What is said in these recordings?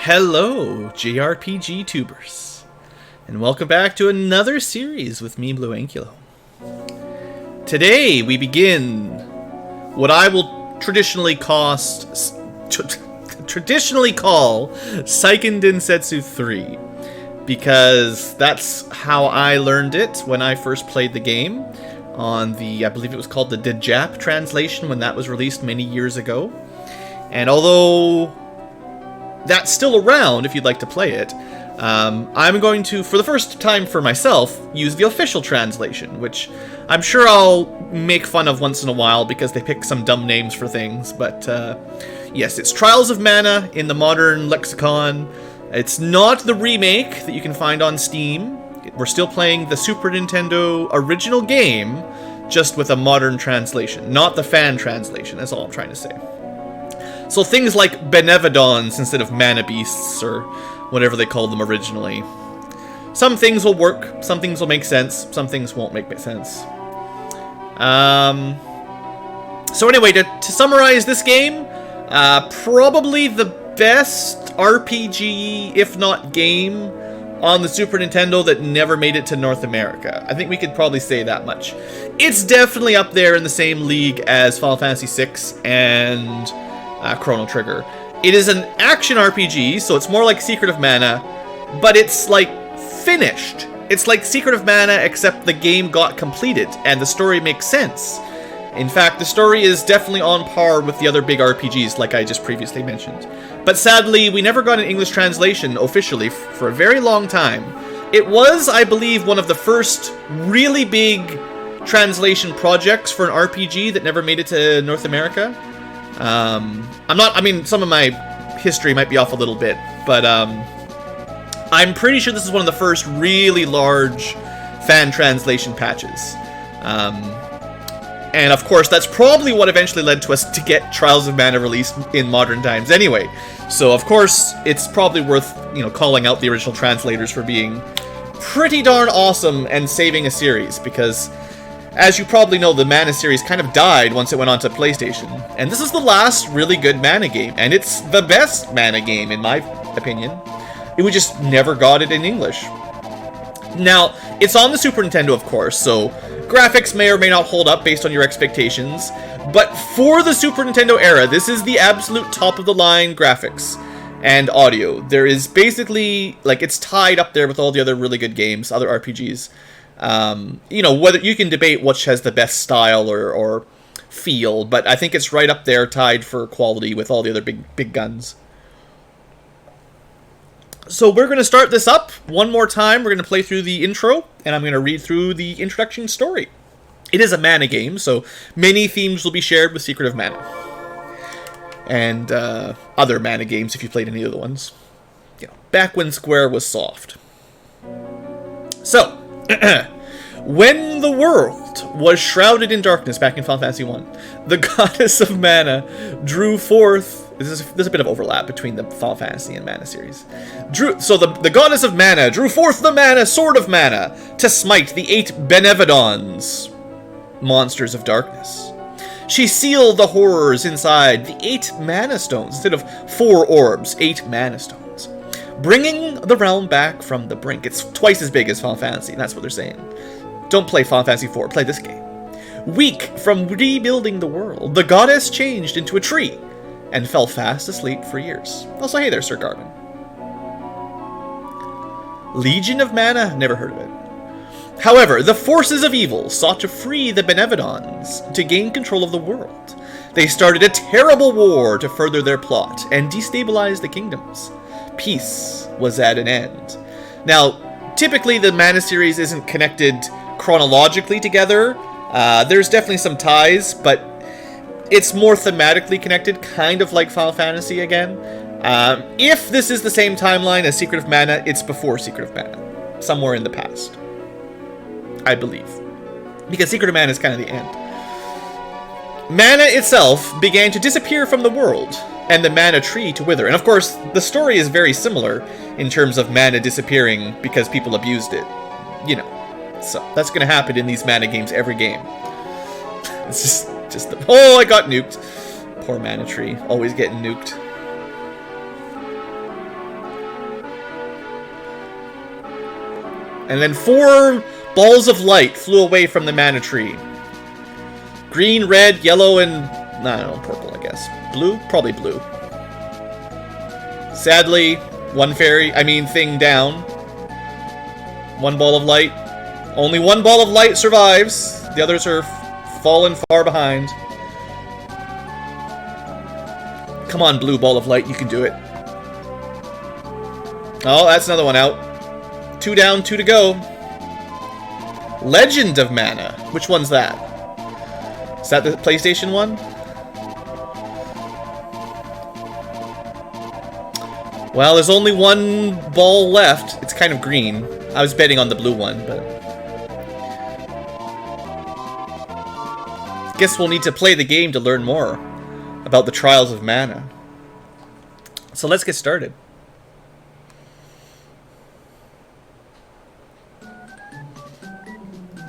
Hello, JRPG tubers, and welcome back to another series with me, Blue Ankylo. Today we begin what I will traditionally call Seiken Densetsu 3, because that's how I learned it when I first played the game on the, I believe it was called the Jap translation when that was released many years ago. And although that's still around if you'd like to play it, I'm going to, for the first time for myself, use the official translation, which I'm sure I'll make fun of once in a while because they pick some dumb names for things, but yes, it's Trials of Mana in the modern lexicon. It's not the remake that you can find on Steam. We're still playing the Super Nintendo original game, just with a modern translation, not the fan translation, that's all I'm trying to say. So things like Benevodons instead of Mana Beasts, or whatever they called them originally. Some things will work, some things will make sense, some things won't make sense. So anyway, to summarize this game, probably the best RPG, if not game, on the Super Nintendo that never made it to North America. I think we could probably say that much. It's definitely up there in the same league as Final Fantasy VI and Chrono Trigger. It is an action RPG, so it's more like Secret of Mana, but it's like finished. It's like Secret of Mana, except the game got completed, and the story makes sense. In fact, the story is definitely on par with the other big RPGs, like I just previously mentioned. But sadly, we never got an English translation officially for a very long time. It was, I believe, one of the first really big translation projects for an RPG that never made it to North America. Some of my history might be off a little bit, but I'm pretty sure this is one of the first really large fan translation patches. And of course, that's probably what eventually led to us to get Trials of Mana released in modern times anyway. So of course, it's probably worth, calling out the original translators for being pretty darn awesome and saving a series, because as you probably know, the Mana series kind of died once it went onto PlayStation. And this is the last really good Mana game, and it's the best Mana game, in my opinion. We just never got it in English. Now, it's on the Super Nintendo, of course, so graphics may or may not hold up based on your expectations, but for the Super Nintendo era, this is the absolute top-of-the-line graphics and audio. There is basically, it's tied up there with all the other really good games, other RPGs. Whether you can debate which has the best style or feel, but I think it's right up there, tied for quality with all the other big guns. So we're going to start this up one more time. We're going to play through the intro, and I'm going to read through the introduction story. It is a Mana game, so many themes will be shared with Secret of Mana. And other Mana games, if you played any of the ones. Back when Square was soft. So, when the world was shrouded in darkness back in Final Fantasy I, the goddess of Mana drew forth... There's a bit of overlap between the Final Fantasy and Mana series. The goddess of Mana drew forth the Mana Sword of Mana to smite the 8 Benevodons, monsters of darkness. She sealed the horrors inside the 8 Mana Stones, instead of 4 orbs, 8 Mana Stones, bringing the realm back from the brink. It's twice as big as Final Fantasy, and that's what they're saying. Don't play Final Fantasy IV, play this game. Weak from rebuilding the world, the goddess changed into a tree and fell fast asleep for years. Also, hey there, Sir Garvin. Legion of Mana? Never heard of it. However, the forces of evil sought to free the Benevodons to gain control of the world. They started a terrible war to further their plot and destabilize the kingdoms. Peace was at an end. Now, typically the Mana series isn't connected chronologically together. There's definitely some ties, but it's more thematically connected, kind of like Final Fantasy again. If this is the same timeline as Secret of Mana, it's before Secret of Mana. Somewhere in the past, I believe. Because Secret of Mana is kind of the end. Mana itself began to disappear from the world, and the Mana tree to wither. And of course, the story is very similar in terms of Mana disappearing because people abused it. So that's going to happen in these Mana games every game. It's oh, I got nuked. Poor Mana tree, always getting nuked. And then 4 balls of light flew away from the mana tree. Green, red, yellow, and... I don't know, purple, I guess. Blue? Probably blue. Sadly, one thing down. 1 ball of light. Only 1 ball of light survives. The others are fallen far behind. Come on, blue ball of light, you can do it. Oh, that's another one out. 2 down, 2 to go. Legend of Mana. Which one's that? Is that the PlayStation one? Well, there's only 1 ball left. It's kind of green. I was betting on the blue one, but... guess we'll need to play the game to learn more about the Trials of Mana. So let's get started.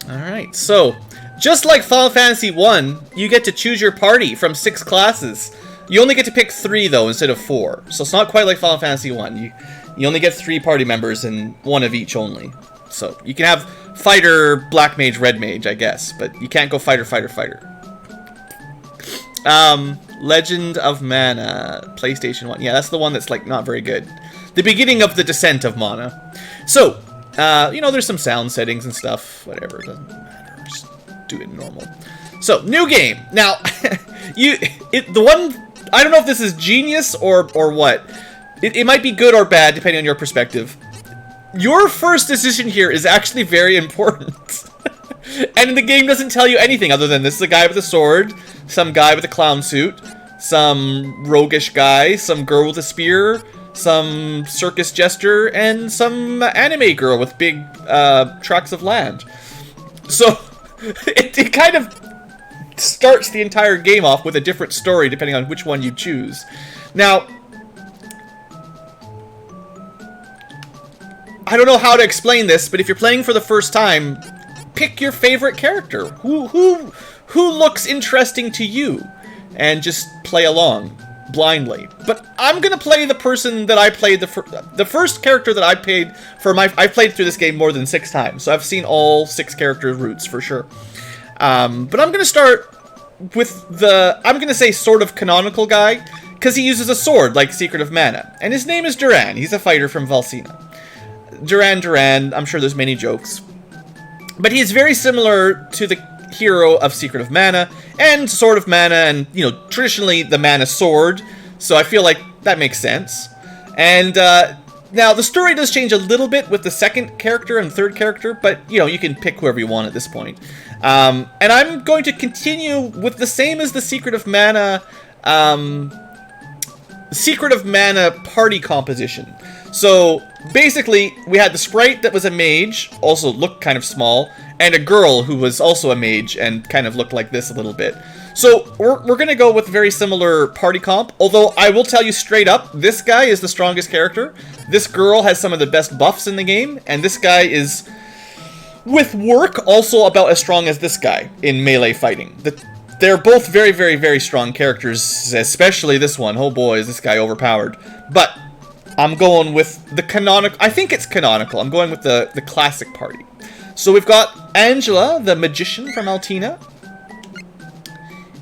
Alright, so, just like Final Fantasy 1, you get to choose your party from 6 classes. You only get to pick 3, though, instead of 4. So it's not quite like Final Fantasy 1. You only get 3 party members and 1 of each only. So you can have Fighter, Black Mage, Red Mage, I guess. But you can't go Fighter, Fighter, Fighter. Legend of Mana, PlayStation 1. Yeah, that's the one that's, like, not very good. The beginning of the descent of Mana. So... you know, there's some sound settings and stuff. Whatever, it doesn't matter. Just do it normal. So, new game. Now, I don't know if this is genius or what. It might be good or bad, depending on your perspective. Your first decision here is actually very important. And the game doesn't tell you anything other than this is a guy with a sword, some guy with a clown suit, some roguish guy, some girl with a spear, some circus jester, and some anime girl with big tracts of land. So, it kind of starts the entire game off with a different story depending on which one you choose. Now, I don't know how to explain this, but if you're playing for the first time, pick your favorite character. Who looks interesting to you? And just play along. Blindly. But I'm gonna play the person that I played the first character that I played for I've played through this game more than 6 times, so I've seen all 6 character routes for sure. But I'm gonna start with I'm gonna say sort of canonical guy, because he uses a sword like Secret of Mana, and his name is Duran. He's a fighter from Valsina. Duran, I'm sure there's many jokes. But he's very similar to the hero of Secret of Mana and Sword of Mana, and you know, traditionally the Mana sword, so I feel like that makes sense. And now the story does change a little bit with the second character and third character, but you know, you can pick whoever you want at this point. And I'm going to continue with the same as the Secret of Mana party composition. So basically, we had the sprite that was a mage, also looked kind of small, and a girl who was also a mage and kind of looked like this a little bit. So we're going to go with very similar party comp, although I will tell you straight up, this guy is the strongest character. This girl has some of the best buffs in the game, and this guy is, with work, also about as strong as this guy in melee fighting. They're both very, very, very strong characters, especially this one. Oh boy, is this guy overpowered. But I'm going with the canonical. I think it's canonical. I'm going with the classic party. So we've got Angela, the magician from Altina,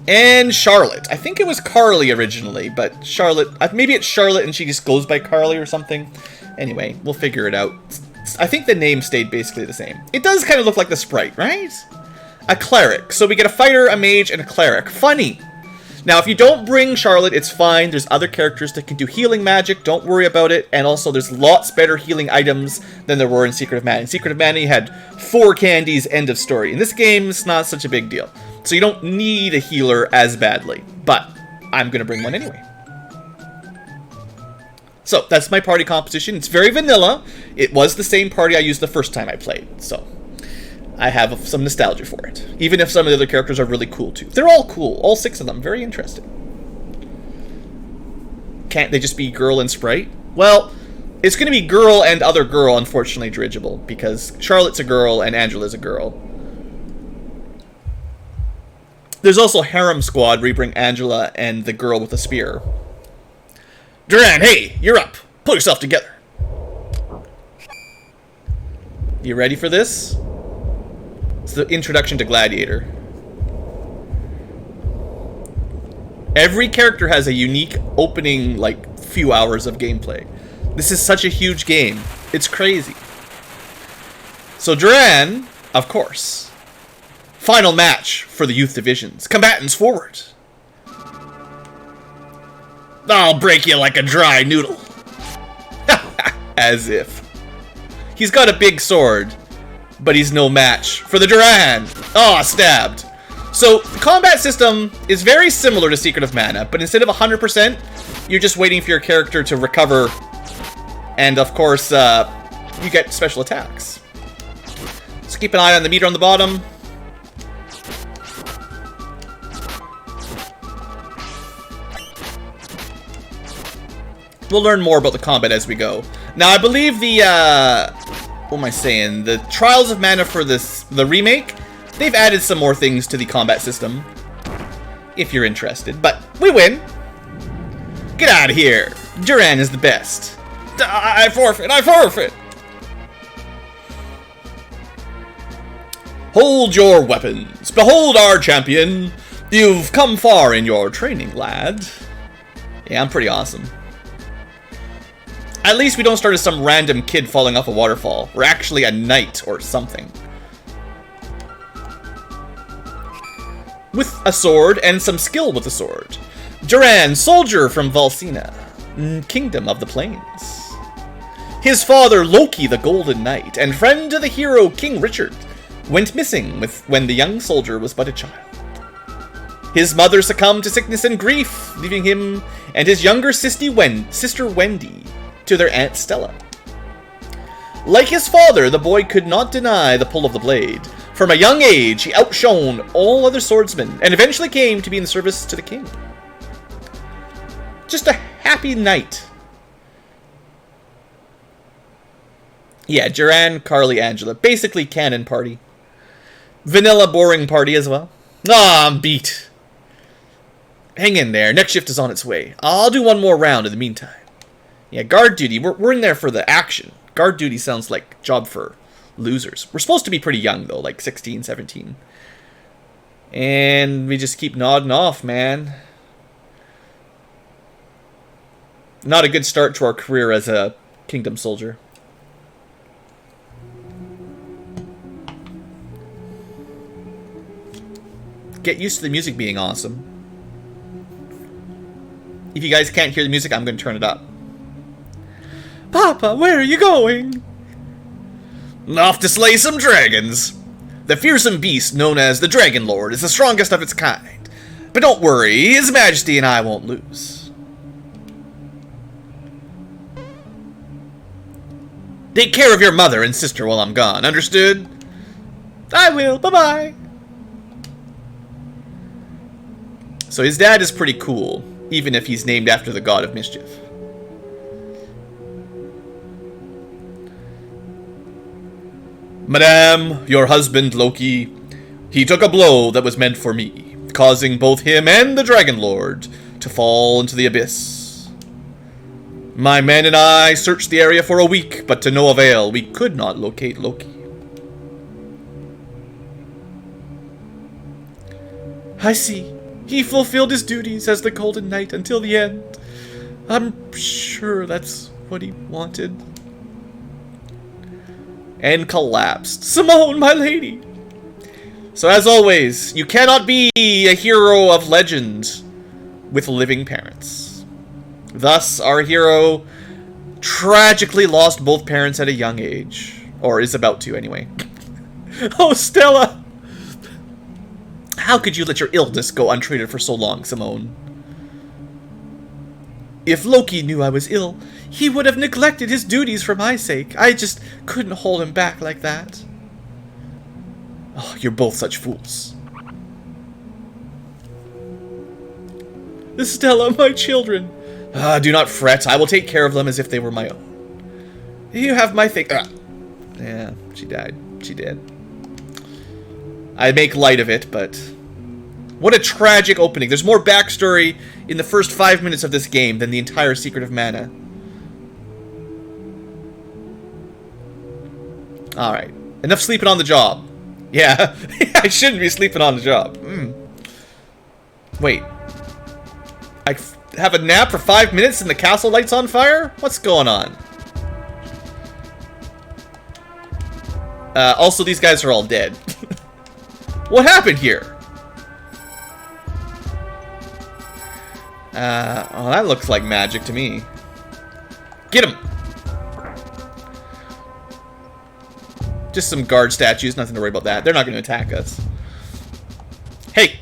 and Charlotte. I think it was Carly originally, but Charlotte, maybe it's Charlotte and she just goes by Carly or something. Anyway, we'll figure it out. I think the name stayed basically the same. It does kind of look like the sprite, right? A cleric. So we get a fighter, a mage, and a cleric. Funny. Now, if you don't bring Charlotte, it's fine. There's other characters that can do healing magic. Don't worry about it. And also, there's lots better healing items than there were in Secret of Mana. In Secret of Mana, you had 4 candies, end of story. In this game, it's not such a big deal. So you don't need a healer as badly. But I'm going to bring one anyway. So, that's my party composition. It's very vanilla. It was the same party I used the first time I played. So, I have some nostalgia for it. Even if some of the other characters are really cool too. They're all cool. All 6 of them. Very interesting. Can't they just be girl and sprite? Well, it's going to be girl and other girl, unfortunately, dirigible. Because Charlotte's a girl and Angela's a girl. There's also Harem Squad where you bring Angela and the girl with the spear. Duran, hey, you're up. Pull yourself together. You ready for this? It's the introduction to Gladiator. Every character has a unique opening, like, few hours of gameplay. This is such a huge game. It's crazy. So Duran, of course. Final match for the youth divisions. Combatants forward. I'll break you like a dry noodle. As if. He's got a big sword, but he's no match for the Duran. Oh, stabbed. So, the combat system is very similar to Secret of Mana, but instead of 100%, you're just waiting for your character to recover, and of course, you get special attacks. So keep an eye on the meter on the bottom. We'll learn more about the combat as we go. Now, I believe the, what am I saying? The Trials of Mana for the remake, they've added some more things to the combat system, if you're interested. But we win. Get out of here. Duran is the best. I forfeit. I forfeit. Hold your weapons. Behold our champion. You've come far in your training, lad. Yeah, I'm pretty awesome. At least we don't start as some random kid falling off a waterfall. We're actually a knight or something. With a sword and some skill with a sword. Duran Soldier from Valsina, Kingdom of the Plains. His father, Loki the Golden Knight, and friend to the hero, King Richard, went missing when the young soldier was but a child. His mother succumbed to sickness and grief, leaving him and his younger sister Wendy to their Aunt Stella. Like his father, the boy could not deny the pull of the blade. From a young age, he outshone all other swordsmen, and eventually came to be in service to the king. Just a happy knight. Yeah, Duran, Carly, Angela. Basically canon party. Vanilla boring party as well. Ah, I'm beat. Hang in there, next shift is on its way. I'll do one more round in the meantime. Yeah, guard duty, we're in there for the action. Guard duty sounds like a job for losers. We're supposed to be pretty young, though, like 16, 17. And we just keep nodding off, man. Not a good start to our career as a Kingdom soldier. Get used to the music being awesome. If you guys can't hear the music, I'm going to turn it up. Papa, where are you going? Off to slay some dragons. The fearsome beast known as the Dragon Lord is the strongest of its kind. But don't worry, His Majesty and I won't lose. Take care of your mother and sister while I'm gone, understood? I will, bye-bye. So his dad is pretty cool, even if he's named after the god of mischief. Madame, your husband, Loki, he took a blow that was meant for me, causing both him and the Dragon Lord to fall into the abyss. My men and I searched the area for a week, but to no avail. We could not locate Loki. I see. He fulfilled his duties as the Golden Knight until the end. I'm sure that's what he wanted. And collapsed. Simone, my lady! So as always, you cannot be a hero of legend with living parents. Thus, our hero tragically lost both parents at a young age. Or is about to, anyway. Oh, Stella! How could you let your illness go untreated for so long, Simone? If Loki knew I was ill, he would have neglected his duties for my sake. I just couldn't hold him back like that. Oh, you're both such fools. Stella, my children. Do not fret. I will take care of them as if they were my own. You have my faith. Yeah, she died. She did. I make light of it, but what a tragic opening. There's more backstory in the first 5 minutes of this game than the entire Secret of Mana. Alright. Enough sleeping on the job. Yeah, I shouldn't be sleeping on the job. Wait. I have a nap for 5 minutes and the castle light's on fire? What's going on? Also, these guys are all dead. What happened here? Oh, that looks like magic to me. Get him! Just some guard statues, nothing to worry about that. They're not going to attack us. Hey!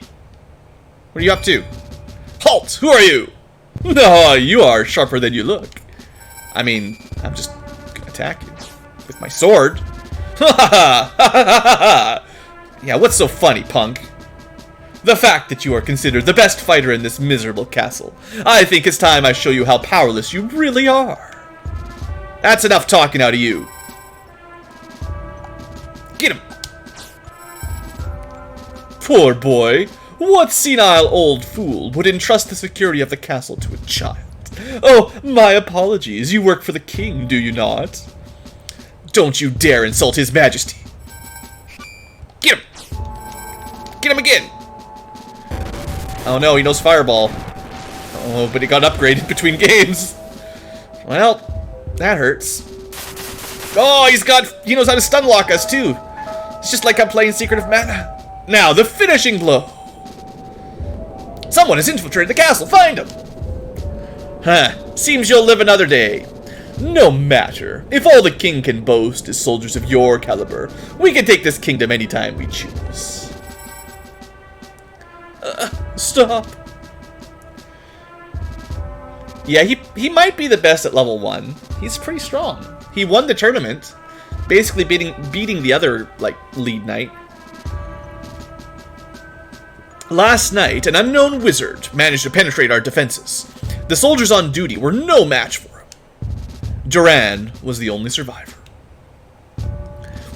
What are you up to? Halt! Who are you? No, you are sharper than you look. I mean, I'm just going to attack you. With my sword. Ha ha ha! Yeah, what's so funny, punk? The fact that you are considered the best fighter in this miserable castle. I think it's time I show you how powerless you really are. That's enough talking out of you. Get him! Poor boy. What senile old fool would entrust the security of the castle to a child? Oh, my apologies. You work for the king, do you not? Don't you dare insult his majesty. Get him! Get him again! Oh no, he knows Fireball. Oh, but he got upgraded between games. Well, that hurts. Oh, he knows how to stun lock us too. It's just like I'm playing Secret of Mana. Now, the finishing blow. Someone has infiltrated the castle. Find him. Huh. Seems you'll live another day. No matter. If all the king can boast is soldiers of your caliber, we can take this kingdom anytime we choose. Stop. Yeah, he might be the best at level 1. He's pretty strong. He won the tournament, basically beating the other, like, lead knight. Last night, an unknown wizard managed to penetrate our defenses. The soldiers on duty were no match for him. Duran was the only survivor.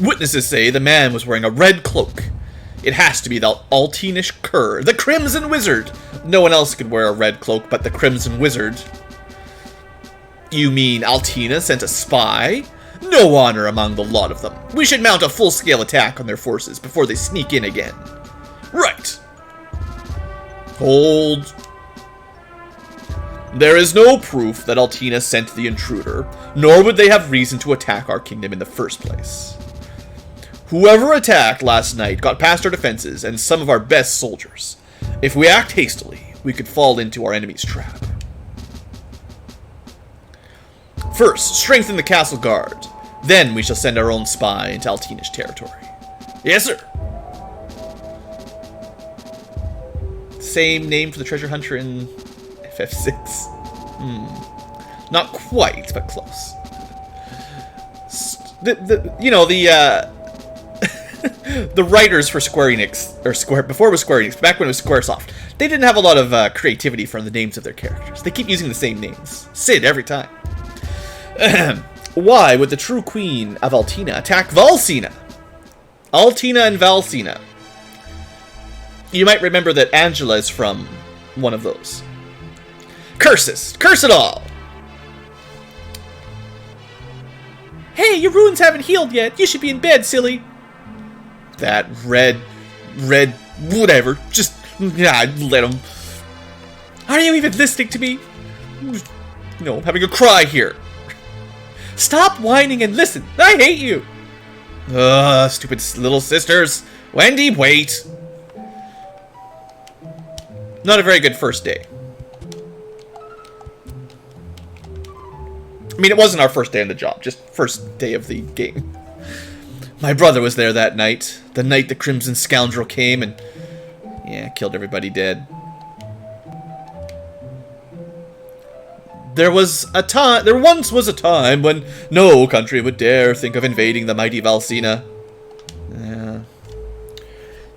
Witnesses say the man was wearing a red cloak. It has to be the Altinish Cur, the Crimson Wizard. No one else could wear a red cloak but the Crimson Wizard. You mean Altina sent a spy? No honor among the lot of them. We should mount a full-scale attack on their forces before they sneak in again. Right. Hold. There is no proof that Altina sent the intruder, nor would they have reason to attack our kingdom in the first place. Whoever attacked last night got past our defenses and some of our best soldiers. If we act hastily, we could fall into our enemy's trap. First, strengthen the castle guard. Then we shall send our own spy into Altinish territory. Yes, sir. Same name for the treasure hunter in FF6. Not quite, but close. The writers for Square Enix, before it was Square Enix, back when it was Squaresoft, they didn't have a lot of creativity from the names of their characters. They keep using the same names. Sid every time. Why would the true queen of Altina attack Valsina? Altina and Valsina. You might remember that Angela is from one of those. Curses! Curse it all! Hey, your wounds haven't healed yet. You should be in bed, silly. That red, whatever. Just, let him. Are you even listening to me? No, I'm having a cry here. Stop whining and listen. I hate you. Ugh, stupid little sisters. Wendy, wait. Not a very good first day. I mean, it wasn't our first day on the job, just first day of the game. My brother was there that night. The night the Crimson Scoundrel came and, yeah, killed everybody dead. There once was a time when no country would dare think of invading the mighty Valsina. Yeah.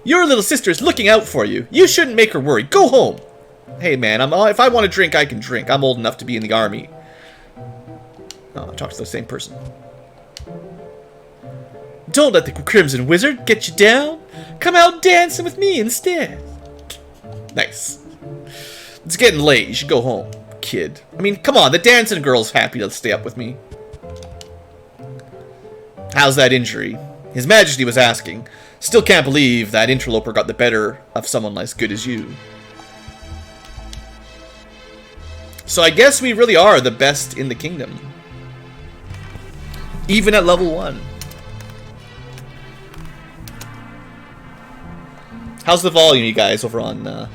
Your little sister is looking out for you. You shouldn't make her worry. Go home. Hey, man, if I want to drink, I can drink. I'm old enough to be in the army. Oh, I talked to the same person. Don't let the Crimson Wizard get you down. Come out dancing with me instead. Nice. It's getting late. You should go home, kid. I mean, come on. The dancing girl's happy to stay up with me. How's that injury? His Majesty was asking. Still can't believe that interloper got the better of someone as good as you. So I guess we really are the best in the kingdom. Even at level 1. How's the volume, you guys, over on the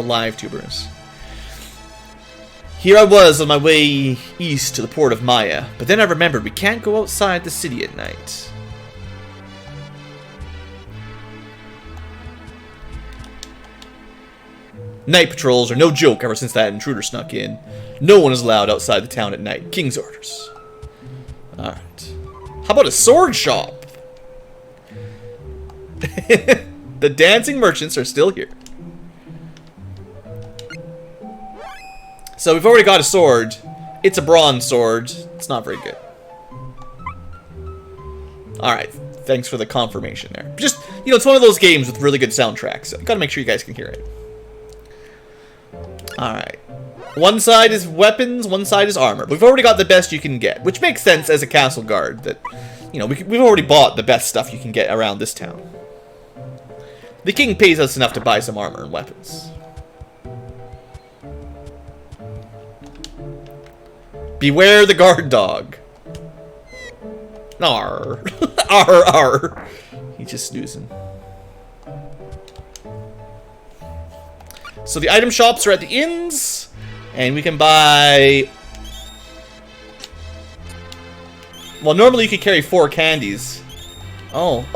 live tubers? Here I was on my way east to the port of Maya, but then I remembered we can't go outside the city at night. Night patrols are no joke ever since that intruder snuck in. No one is allowed outside the town at night. King's orders. Alright. How about a sword shop? The dancing merchants are still here. So we've already got a sword. It's a bronze sword. It's not very good. Alright. Thanks for the confirmation there. Just, you know, it's one of those games with really good soundtracks. So gotta make sure you guys can hear it. Alright. One side is weapons, one side is armor. We've already got the best you can get, which makes sense as a castle guard. That, you know, we've already bought the best stuff you can get around this town. The king pays us enough to buy some armor and weapons. Beware the guard dog. Arr. Arr, arr. He's just snoozing. So the item shops are at the inns, and we can buy... Well, normally you could carry 4 candies. Oh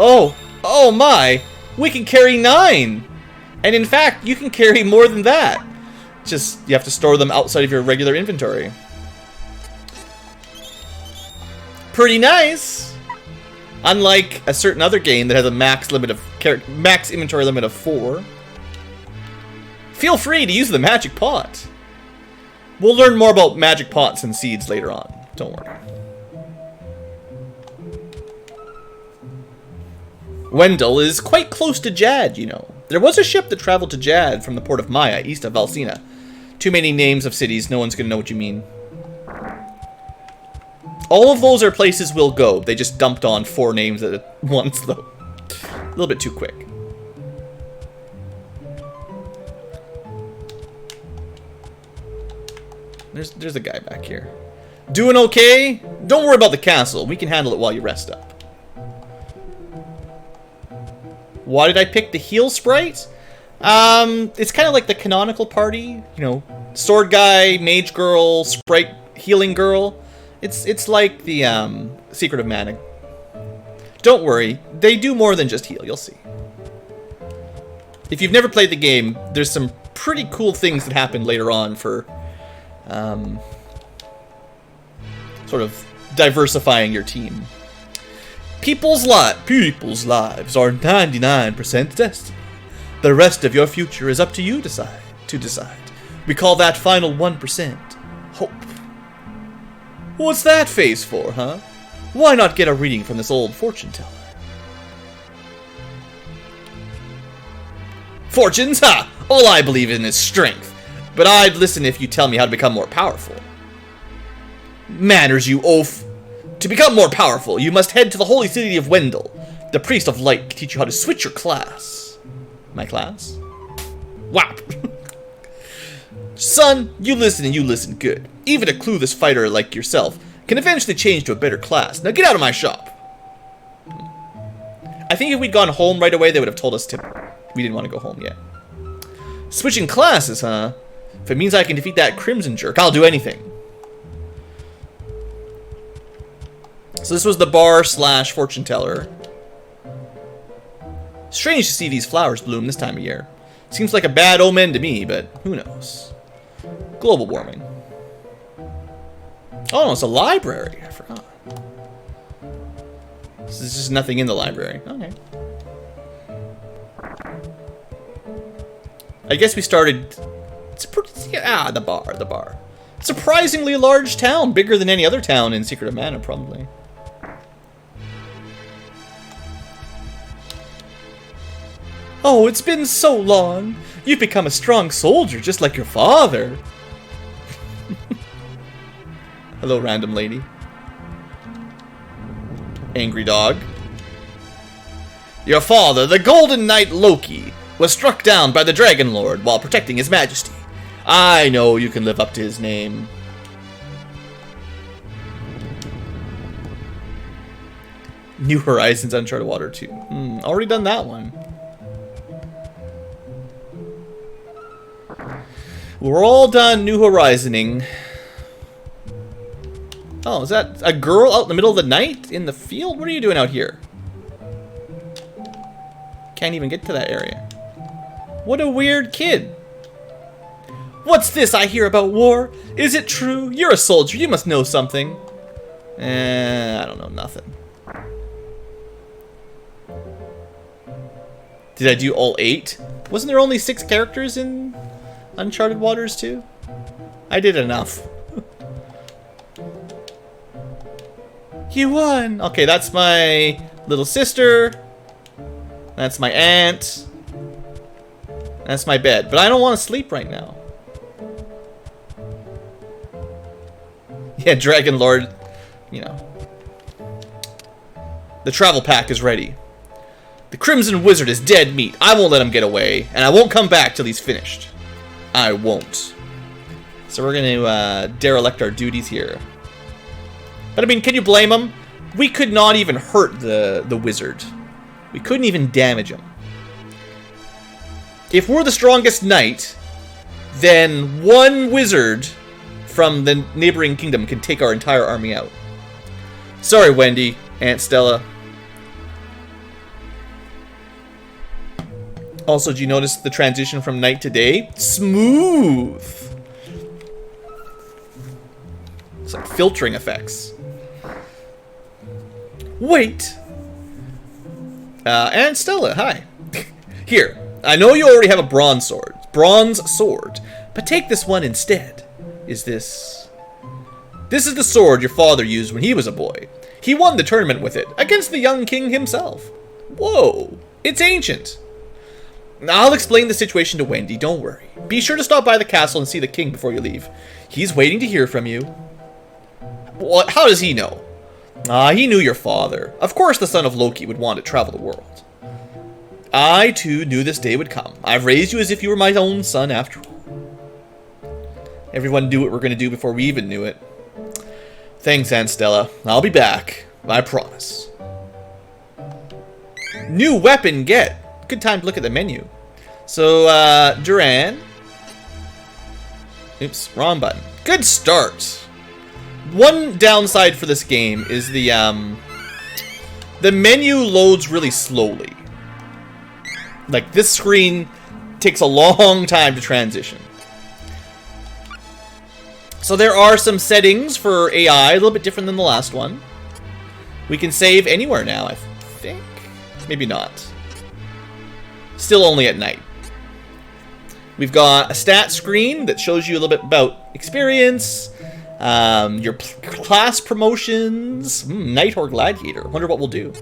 my! We can carry 9! And in fact, you can carry more than that. Just, you have to store them outside of your regular inventory. Pretty nice! Unlike a certain other game that has a max inventory limit of 4. Feel free to use the magic pot. We'll learn more about magic pots and seeds later on. Don't worry. Wendell is quite close to Jad, you know. There was a ship that traveled to Jad from the port of Maya, east of Valsina. Too many names of cities, no one's gonna know what you mean. All of those are places we'll go. They just dumped on 4 names at once, though. A little bit too quick. There's a guy back here. Doing okay? Don't worry about the castle. We can handle it while you rest up. Why did I pick the heal sprite? It's kind of like the canonical party. You know, sword guy, mage girl, sprite healing girl. It's like the Secret of Mana. Don't worry, they do more than just heal. You'll see. If you've never played the game, there's some pretty cool things that happen later on for sort of diversifying your team. People's lives are 99% destiny. The rest of your future is up to you to decide. We call that final 1% hope. What's that face for, huh? Why not get a reading from this old fortune teller? Fortunes? Ha! All I believe in is strength. But I'd listen if you tell me how to become more powerful. Manners, you oaf. To become more powerful, you must head to the holy city of Wendell. The priest of light can teach you how to switch your class. My class? Whap! Son, you listen and you listen good. Even a clueless fighter like yourself can eventually change to a better class. Now get out of my shop. I think if we'd gone home right away, they would have told us we didn't want to go home yet. Switching classes, huh? If it means I can defeat that Crimson jerk, I'll do anything. So this was the bar / fortune teller. Strange to see these flowers bloom this time of year. Seems like a bad omen to me, but who knows. Global warming. Oh, no, it's a library. I forgot. There's just nothing in the library. Okay. I guess we started... the bar. Surprisingly large town. Bigger than any other town in Secret of Mana, probably. Oh, it's been so long. You've become a strong soldier, just like your father. Hello, random lady. angry dog. Your father, the Golden Knight Loki, was struck down by the Dragon Lord while protecting his majesty. I know you can live up to his name. New Horizons Uncharted Water 2. Already done that one. We're all done New Horizoning. Oh, is that a girl out in the middle of the night in the field? What are you doing out here? Can't even get to that area. What a weird kid. What's this I hear about war? Is it true? You're a soldier. You must know something. I don't know nothing. Did I do all 8? Wasn't there only 6 characters in Uncharted Waters 2? I did enough. You won! Okay, that's my little sister. That's my aunt. That's my bed. But I don't want to sleep right now. Yeah, Dragon Lord, you know. The travel pack is ready. The Crimson Wizard is dead meat. I won't let him get away, and I won't come back till he's finished. I won't. So we're going to derelict our duties here. But I mean, can you blame him? We could not even hurt the wizard. We couldn't even damage him. If we're the strongest knight, then one wizard from the neighboring kingdom can take our entire army out. Sorry, Wendy, Aunt Stella. Also, do you notice the transition from night to day? Smooth! It's like filtering effects. Wait! Aunt Stella, hi. Here, I know you already have a bronze sword, but take this one instead. This is the sword your father used when he was a boy. He won the tournament with it, against the young king himself. Whoa, it's ancient. I'll explain the situation to Wendy, don't worry. Be sure to stop by the castle and see the king before you leave. He's waiting to hear from you. What? How does he know? He knew your father. Of course the son of Loki would want to travel the world. I, too, knew this day would come. I've raised you as if you were my own son after all. Everyone knew what we're going to do before we even knew it. Thanks, Aunt Stella. I'll be back. I promise. New weapon get. Good time to look at the menu. So, Duran. Oops, wrong button. Good start. One downside for this game is the menu loads really slowly. Like, this screen takes a long time to transition. So there are some settings for AI, a little bit different than the last one. We can save anywhere now, I think. Maybe not. Still only at night. We've got a stat screen that shows you a little bit about experience, your class promotions, Knight or Gladiator. Wonder what we'll do.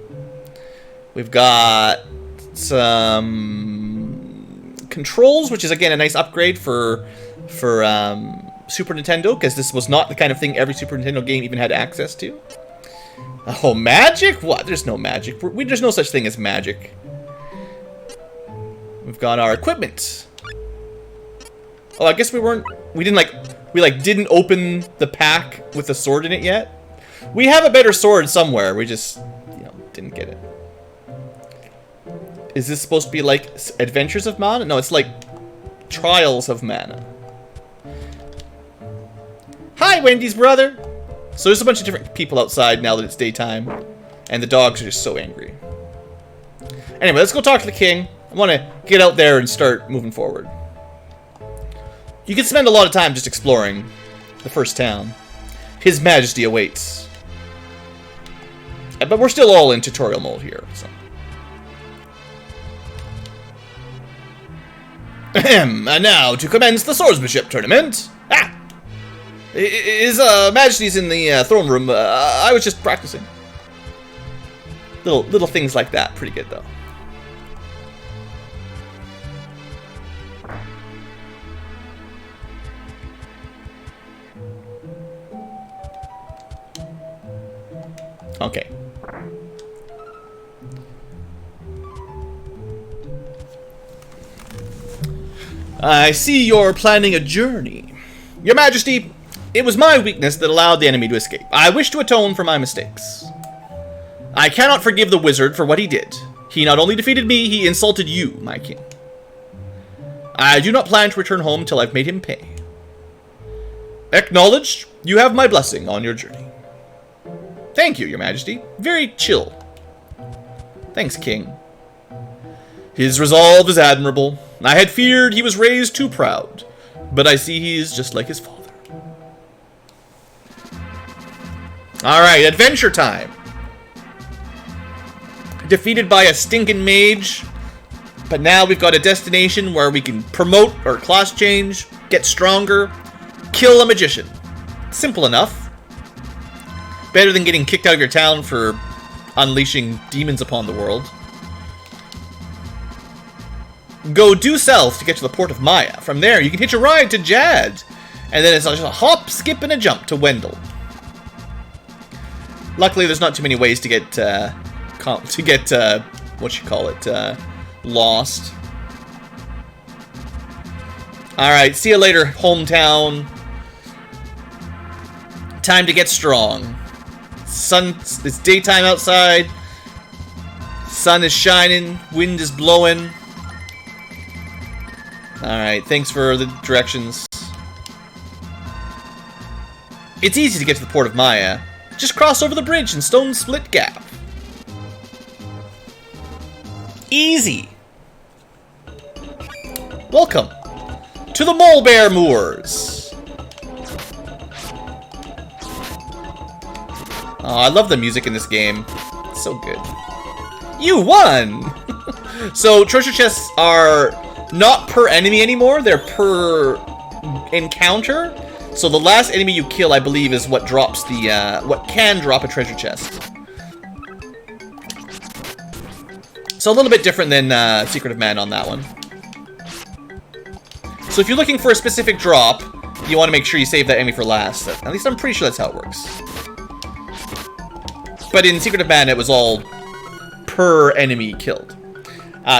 We've got some controls, which is again a nice upgrade for Super Nintendo, because this was not the kind of thing every Super Nintendo game even had access to. Oh, magic? What? There's no magic. There's no such thing as magic. We've got our equipment. Oh, I guess we didn't open the pack with the sword in it yet. We have a better sword somewhere. We just, didn't get it. Is this supposed to be like Adventures of Mana? No, it's like Trials of Mana. Hi, Wendy's brother. So there's a bunch of different people outside now that it's daytime, and the dogs are just so angry. Anyway, let's go talk to the king. I want to get out there and start moving forward. You can spend a lot of time just exploring the first town. His Majesty awaits. But we're still all in tutorial mode here. So. And now to commence the Swordsmanship Tournament. His Majesty's in the throne room. I was just practicing. Little things like that. Pretty good though. Okay. I see you're planning a journey. Your Majesty, it was my weakness that allowed the enemy to escape. I wish to atone for my mistakes. I cannot forgive the wizard for what he did. He not only defeated me, he insulted you, my king. I do not plan to return home till I've made him pay. Acknowledged, you have my blessing on your journey. Thank you, Your Majesty. Very chill. Thanks, King. His resolve is admirable. I had feared he was raised too proud, but I see he is just like his father. Alright, adventure time. Defeated by a stinking mage, but now we've got a destination where we can promote or class change, get stronger, kill a magician. Simple enough. Better than getting kicked out of your town for unleashing demons upon the world. Go due south to get to the port of Maya. From there, you can hitch a ride to Jad. And then it's just a hop, skip, and a jump to Wendell. Luckily, there's not too many ways to get, lost. Alright, see you later, hometown. Time to get strong. It's daytime outside. Sun is shining. Wind is blowing. Alright, thanks for the directions. It's easy to get to the port of Maya. Just cross over the bridge in Stone Split Gap. Easy. Welcome to the Mole Bear Moors. Oh, I love the music in this game. It's so good. You won! So, treasure chests are not per enemy anymore. They're per encounter. So the last enemy you kill, I believe, is what drops the, what can drop a treasure chest. So a little bit different than Secret of Mana on that one. So if you're looking for a specific drop, you want to make sure you save that enemy for last. At least I'm pretty sure that's how it works. But in Secret of Mana, it was all per enemy killed.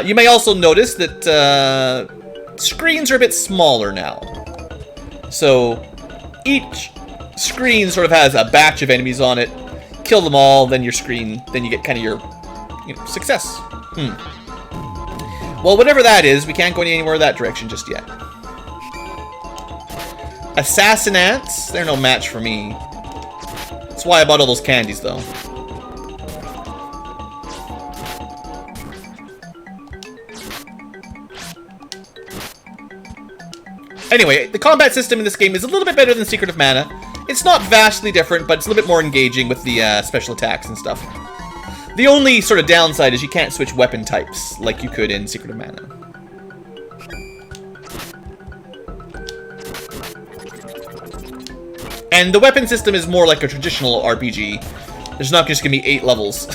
You may also notice that screens are a bit smaller now. So each screen sort of has a batch of enemies on it. Kill them all, then your screen, then you get kind of your, success. Well, whatever that is, we can't go anywhere that direction just yet. Assassin ants, they're no match for me. That's why I bought all those candies, though. Anyway, the combat system in this game is a little bit better than Secret of Mana. It's not vastly different, but it's a little bit more engaging with the special attacks and stuff. The only sort of downside is you can't switch weapon types like you could in Secret of Mana. And the weapon system is more like a traditional RPG. There's not just going to be 8 levels.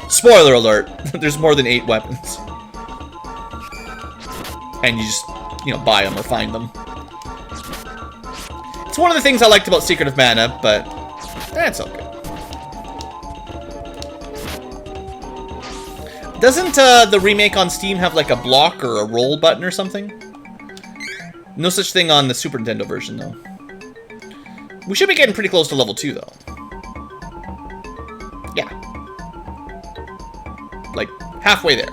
Spoiler alert, there's more than 8 weapons. And you just, buy them or find them. It's one of the things I liked about Secret of Mana, but that's okay. Doesn't the remake on Steam have like a block or a roll button or something? No such thing on the Super Nintendo version, though. We should be getting pretty close to level 2, though. Yeah. Like, halfway there.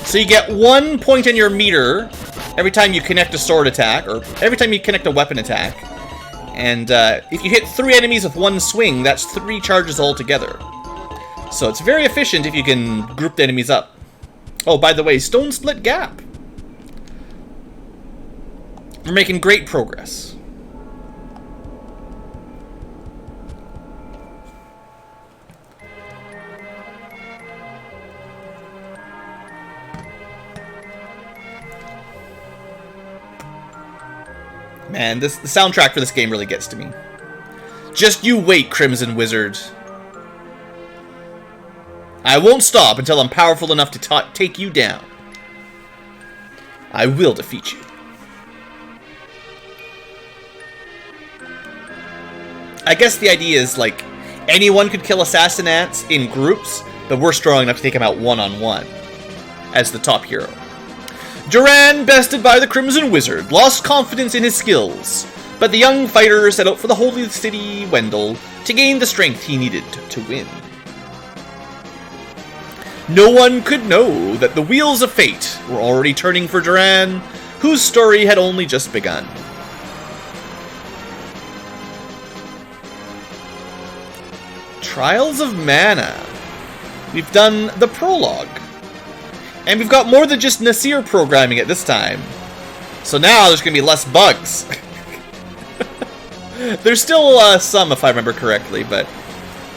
So you get 1 point in your meter every time you connect a sword attack, or every time you connect a weapon attack. And if you hit 3 enemies with 1 swing, that's 3 charges altogether. So it's very efficient if you can group the enemies up. Oh, by the way, Stone Split Gap. We're making great progress. Man, the soundtrack for this game really gets to me. Just you wait, Crimson Wizard. I won't stop until I'm powerful enough to take you down. I will defeat you. I guess the idea is, like, anyone could kill assassin ants in groups, but we're strong enough to take them out one-on-one as the top hero. Duran, bested by the Crimson Wizard, lost confidence in his skills, but the young fighter set out for the holy city, Wendell, to gain the strength he needed to win. No one could know that the wheels of fate were already turning for Duran, whose story had only just begun. Trials of Mana. We've done the prologue. And we've got more than just Nasir programming it this time. So now there's going to be less bugs. There's still some, if I remember correctly, but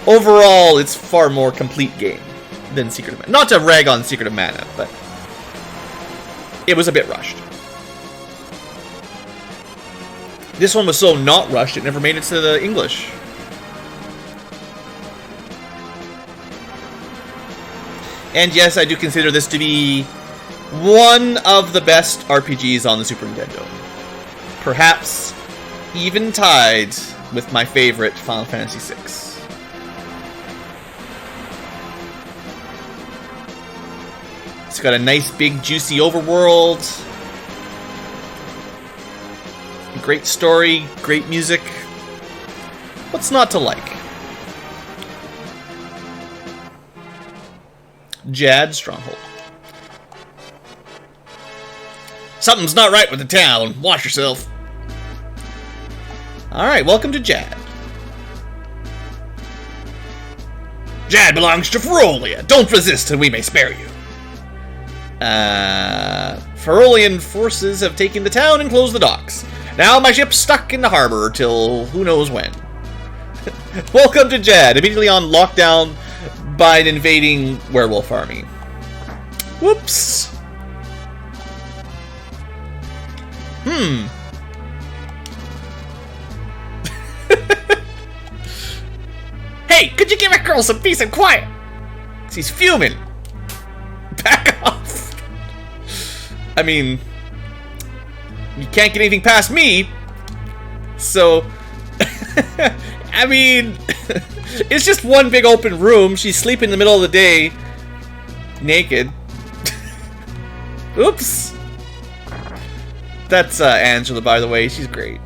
overall it's far more complete game than Secret of Mana. Not to rag on Secret of Mana, but it was a bit rushed. This one was so not rushed, it never made it to the English. And yes, I do consider this to be one of the best RPGs on the Super Nintendo. Perhaps even tied with my favorite Final Fantasy VI. It's got a nice big juicy overworld. Great story, great music. What's not to like? Jad Stronghold. Something's not right with the town. Watch yourself. Alright, welcome to Jad. Jad belongs to Ferolia. Don't resist and we may spare you. Ferolian forces have taken the town and closed the docks. Now my ship's stuck in the harbor till who knows when. Welcome to Jad, immediately on lockdown by an invading werewolf army. Whoops. Hey, could you give a girl some peace and quiet? She's fuming. Back off. I mean, you can't get anything past me. So, I mean, it's just one big open room. She's sleeping in the middle of the day, naked. Oops. That's Angela, by the way. She's great.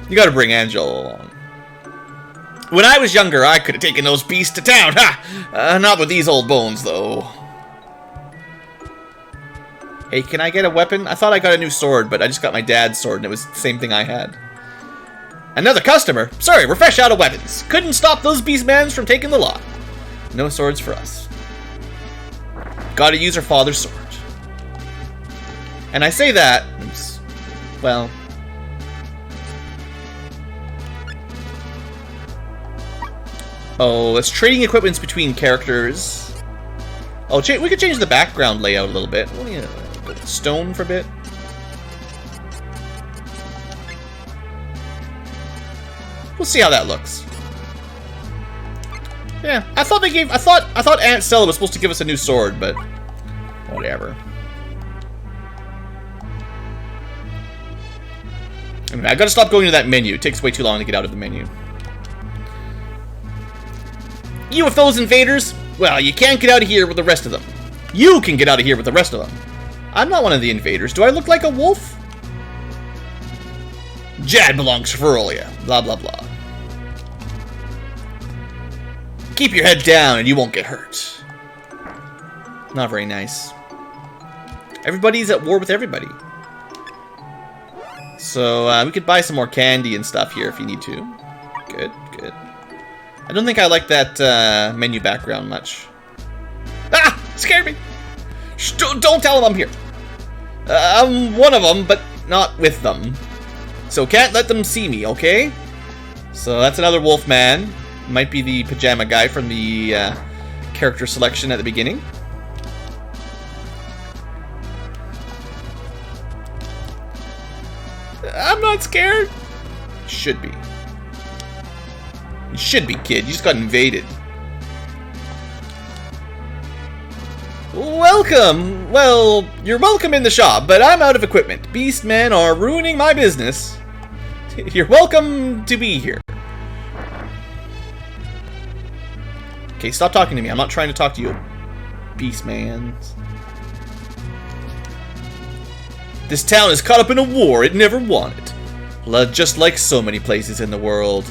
You gotta bring Angela along. When I was younger, I could have taken those beasts to town. Ha! Not with these old bones, though. Hey, can I get a weapon? I thought I got a new sword, but I just got my dad's sword, and it was the same thing I had. Another customer? Sorry, we're fresh out of weapons. Couldn't stop those beastmans from taking the lot. No swords for us. Gotta use her father's sword. And I say that, well... Oh, let's trading equipments between characters. Oh, we could change the background layout a little bit. Oh, yeah. Stone for a bit. We'll see how that looks. Yeah, I thought Aunt Stella was supposed to give us a new sword, but whatever. Anyway, I gotta stop going to that menu. It takes way too long to get out of the menu. Ufos Invaders? Well, you can't get out of here with the rest of them. You can get out of here with the rest of them. I'm not one of the invaders. Do I look like a wolf? Jad belongs to Ferolia. Blah, blah, blah. Keep your head down and you won't get hurt. Not very nice. Everybody's at war with everybody. So, we could buy some more candy and stuff here if you need to. Good, good. I don't think I like that menu background much. Ah! Scared me! Shh, don't tell them I'm here. I'm one of them, but not with them. So can't let them see me, okay? So that's another wolf man. Might be the pajama guy from the character selection at the beginning. I'm not scared. Should be. You should be, kid. You just got invaded. Welcome! Well, you're welcome in the shop, but I'm out of equipment. Beastmen are ruining my business. You're welcome to be here. Okay, stop talking to me. I'm not trying to talk to you, beast man. This town is caught up in a war it never wanted. Just like so many places in the world.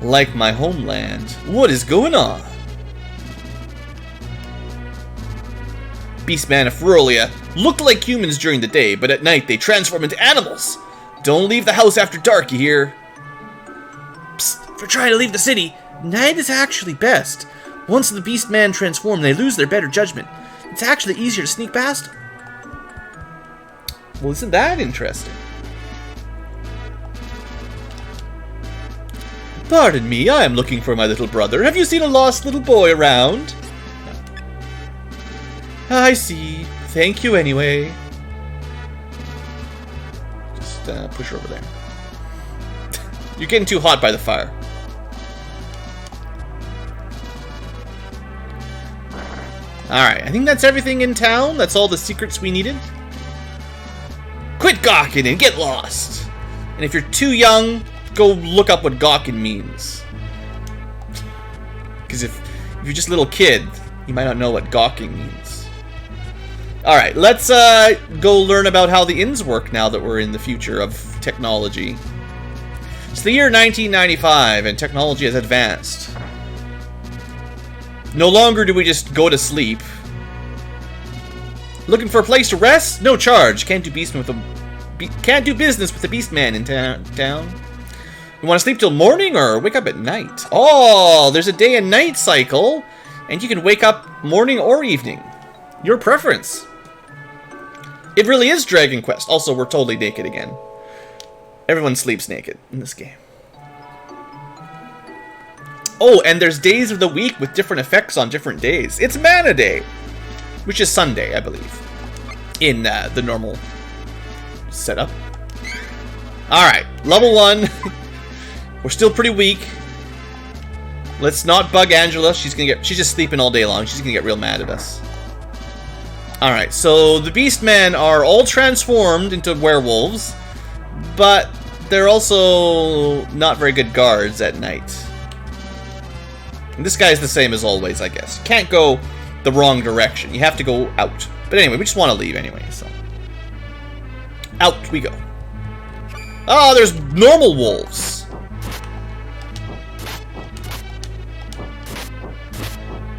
Like my homeland. What is going on? Beastman of Ferolia looked like humans during the day, but at night they transform into animals. Don't leave the house after dark, you hear? Psst, if you're trying to leave the city, night is actually best. Once the Beastman transform, they lose their better judgment. It's actually easier to sneak past. Well, isn't that interesting? Pardon me, I am looking for my little brother. Have you seen a lost little boy around? I see. Thank you anyway. Just push her over there. You're getting too hot by the fire. Alright, I think that's everything in town. That's all the secrets we needed. Quit gawking and get lost. And if you're too young, go look up what gawking means. Because if you're just a little kid, you might not know what gawking means. Alright, let's go learn about how the inns work now that we're in the future of technology. It's the year 1995 and technology has advanced. No longer do we just go to sleep. Looking for a place to rest? No charge. Can't do business with the Beastman in town. You want to sleep till morning or wake up at night? Oh, there's a day and night cycle, and you can wake up morning or evening. Your preference. It really is Dragon Quest. Also, we're totally naked again. Everyone sleeps naked in this game. Oh, and there's days of the week with different effects on different days. It's Mana Day, which is Sunday, I believe, in the normal setup. Alright, level 1. We're still pretty weak. Let's not bug Angela. She's just sleeping all day long. She's gonna get real mad at us. Alright, so the Beastmen are all transformed into werewolves, but they're also not very good guards at night. And this guy's the same as always, I guess. Can't go the wrong direction. You have to go out. But anyway, we just want to leave anyway, so. Out we go. Oh, there's normal wolves.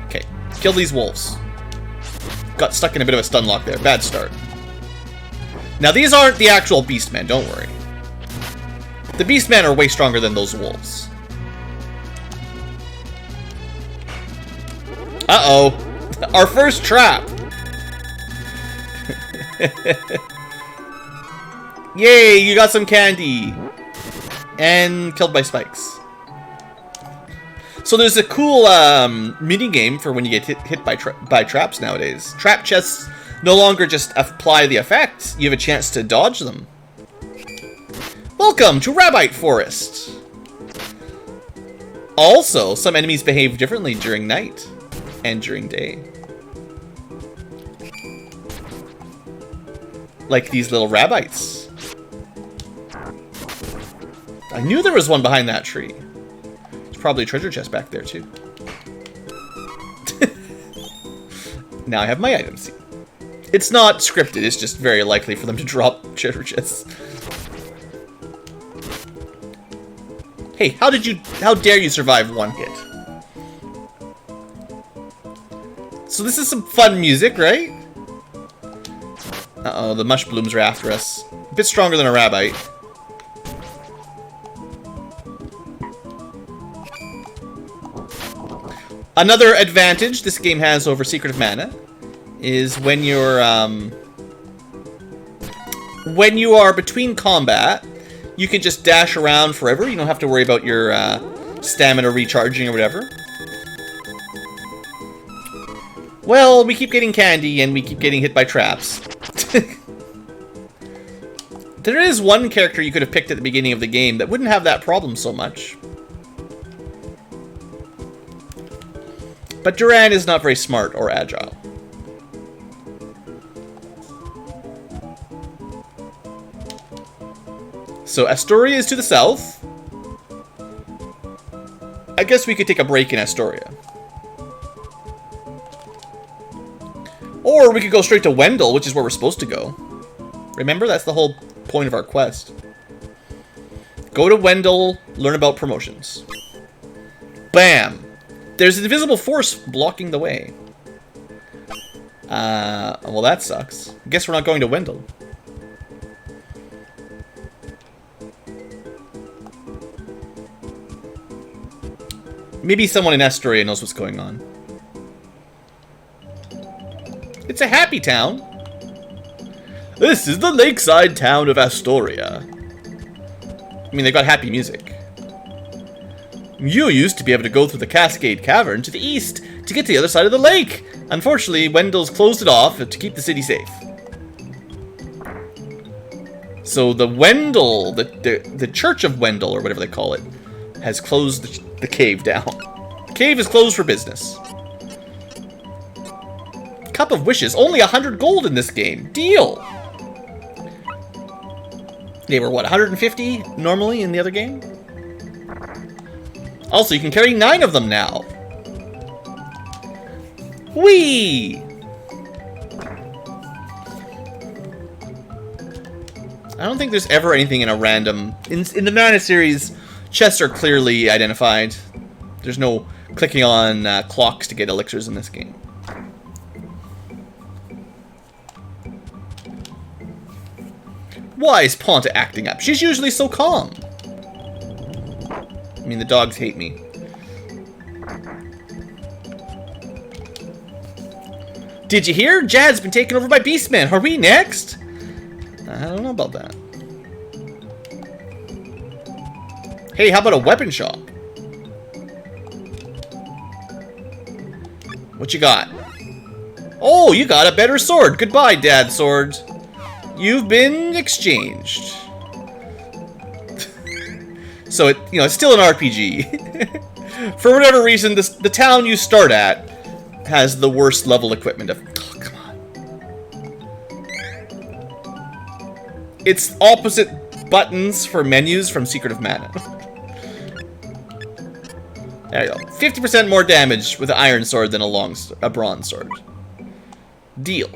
Okay, kill these wolves. Got stuck in a bit of a stun lock there. Bad start. Now, these aren't the actual Beastmen, don't worry. The Beastmen are way stronger than those wolves. Uh-oh. Our first trap. Yay, you got some candy. And killed by spikes. So there's a cool mini game for when you get hit by traps nowadays. Trap chests no longer just apply the effect. You have a chance to dodge them. Welcome to Rabbite Forest. Also, some enemies behave differently during night and during day. Like these little rabbites. I knew there was one behind that tree. There's probably a treasure chest back there too. Now I have my item seed. It's not scripted, it's just very likely for them to drop treasure chests. Hey, how dare you survive one hit? So this is some fun music, right? Uh-oh, the mush blooms are after us. A bit stronger than a rabbite. Another advantage this game has over Secret of Mana is when you are between combat, you can just dash around forever. You don't have to worry about your stamina recharging or whatever. Well, we keep getting candy and we keep getting hit by traps. There is one character you could have picked at the beginning of the game that wouldn't have that problem so much. But Duran is not very smart or agile. So Astoria is to the south. I guess we could take a break in Astoria. Or we could go straight to Wendell, which is where we're supposed to go. Remember, that's the whole point of our quest. Go to Wendell, learn about promotions. Bam! There's an invisible force blocking the way. Well, that sucks. Guess we're not going to Wendell. Maybe someone in Astoria knows what's going on. It's a happy town. This is the lakeside town of Astoria. I mean, they've got happy music. You used to be able to go through the Cascade Cavern to the east to get to the other side of the lake. Unfortunately, Wendell's closed it off to keep the city safe. So the Wendell, the Church of Wendell, or whatever they call it, has closed the cave down. The cave is closed for business. Cup of Wishes, only 100 gold in this game. Deal! They were, what, 150 normally in the other game? Also, you can carry 9 of them now. Whee! I don't think there's ever anything in a random... In the Mana series, chests are clearly identified. There's no clicking on clocks to get elixirs in this game. Why is Ponta acting up? She's usually so calm. I mean, the dogs hate me. Did you hear? Jad's been taken over by Beastmen. Are we next? I don't know about that. Hey, how about a weapon shop? What you got? Oh, you got a better sword. Goodbye, Dad Sword. You've been exchanged. So it's still an RPG. For whatever reason, the town you start at has the worst level equipment of. Oh, come on. It's opposite buttons for menus from Secret of Mana. There you go. 50% more damage with an iron sword than a bronze sword. Deal.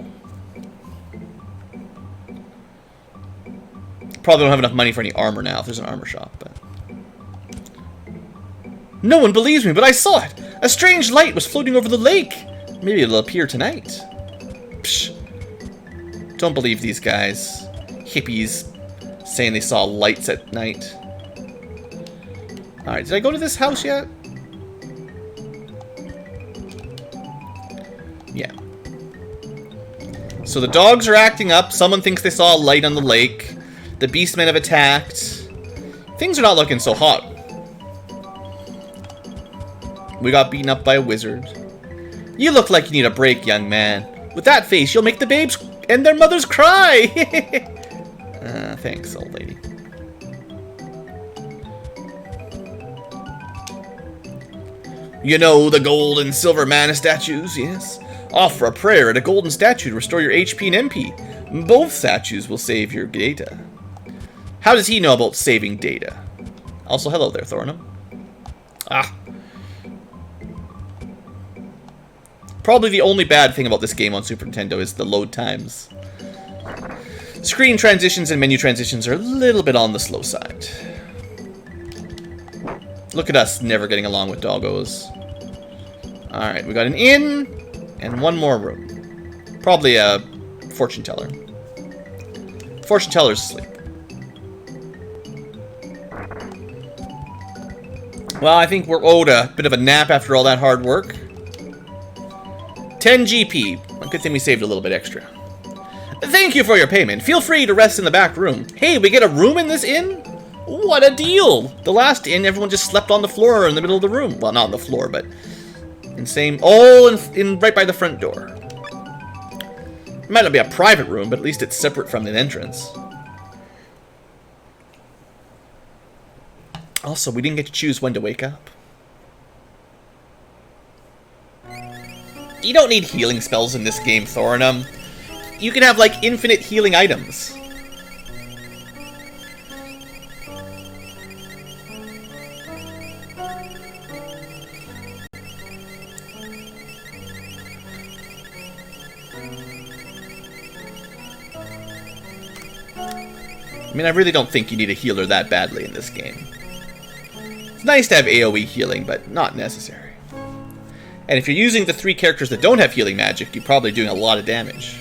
Probably don't have enough money for any armor now if there's an armor shop, but... No one believes me, but I saw it! A strange light was floating over the lake! Maybe it'll appear tonight. Psh. Don't believe these guys. Hippies saying they saw lights at night. Alright, did I go to this house yet? Yeah. So the dogs are acting up. Someone thinks they saw a light on the lake. The Beastmen have attacked. Things are not looking so hot. We got beaten up by a wizard. You look like you need a break, young man. With that face, you'll make the babes and their mothers cry. Thanks, old lady. You know the gold and silver mana statues, yes? Offer a prayer at a golden statue to restore your HP and MP. Both statues will save your data. How does he know about saving data? Also, hello there, Thornham. Ah. Probably the only bad thing about this game on Super Nintendo is the load times. Screen transitions and menu transitions are a little bit on the slow side. Look at us never getting along with doggos. Alright, we got an inn and one more room. Probably a fortune teller. Fortune teller's asleep. Well, I think we're owed a bit of a nap after all that hard work. 10 GP. Good thing we saved a little bit extra. Thank you for your payment. Feel free to rest in the back room. Hey, we get a room in this inn? What a deal! The last inn, everyone just slept on the floor in the middle of the room. Well, not on the floor, but insane. All in right by the front door. It might not be a private room, but at least it's separate from the entrance. Also, we didn't get to choose when to wake up. You don't need healing spells in this game, Thornham. You can have, like, infinite healing items. I mean, I really don't think you need a healer that badly in this game. It's nice to have AoE healing, but not necessary. And if you're using the 3 characters that don't have healing magic, you're probably doing a lot of damage.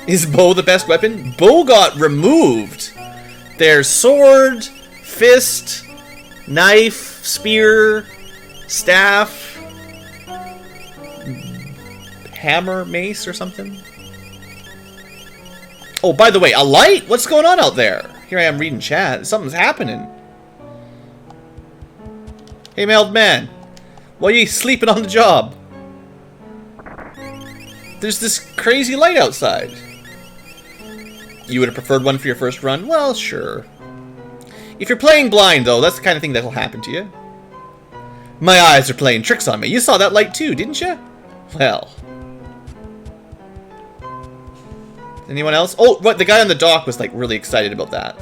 Is bow the best weapon? Bow got removed. There's sword, fist, knife, spear, staff, hammer, mace, or something. Oh, by the way, a light? What's going on out there? Here I am reading chat. Something's happening. Hey, mailed man. Why are you sleeping on the job? There's this crazy light outside. You would have preferred one for your first run? Well, sure. If you're playing blind, though, that's the kind of thing that'll happen to you. My eyes are playing tricks on me. You saw that light too, didn't you? Well. Anyone else? Oh, what? The guy on the dock was, like, really excited about that.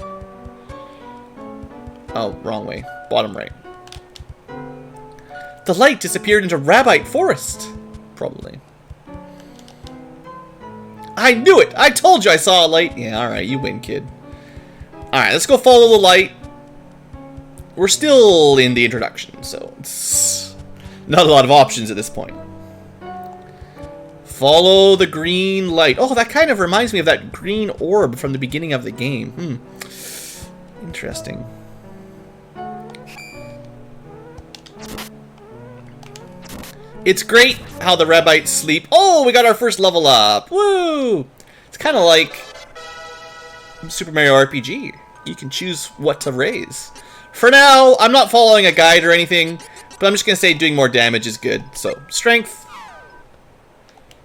Oh, wrong way. Bottom right. The light disappeared into Rabbite Forest. Probably. I knew it! I told you I saw a light! Yeah, alright, you win, kid. Alright, let's go follow the light. We're still in the introduction, so it's not a lot of options at this point. Follow the green light. Oh, that kind of reminds me of that green orb from the beginning of the game. Interesting. It's great how the Rabbites sleep. Oh, we got our first level up. Woo! It's kind of like Super Mario RPG. You can choose what to raise. For now, I'm not following a guide or anything, but I'm just going to say doing more damage is good. So, strength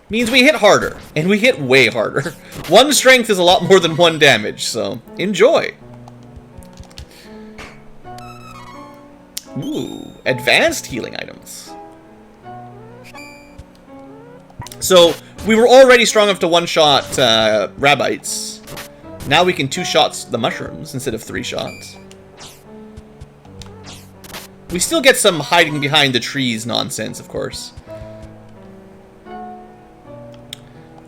means we hit harder, and we hit way harder. 1 strength is a lot more than 1 damage, so enjoy. Ooh, advanced healing items. So, we were already strong enough to one-shot Rabbites. Now we can 2-shot the mushrooms instead of 3 shots. We still get some hiding behind the trees nonsense, of course.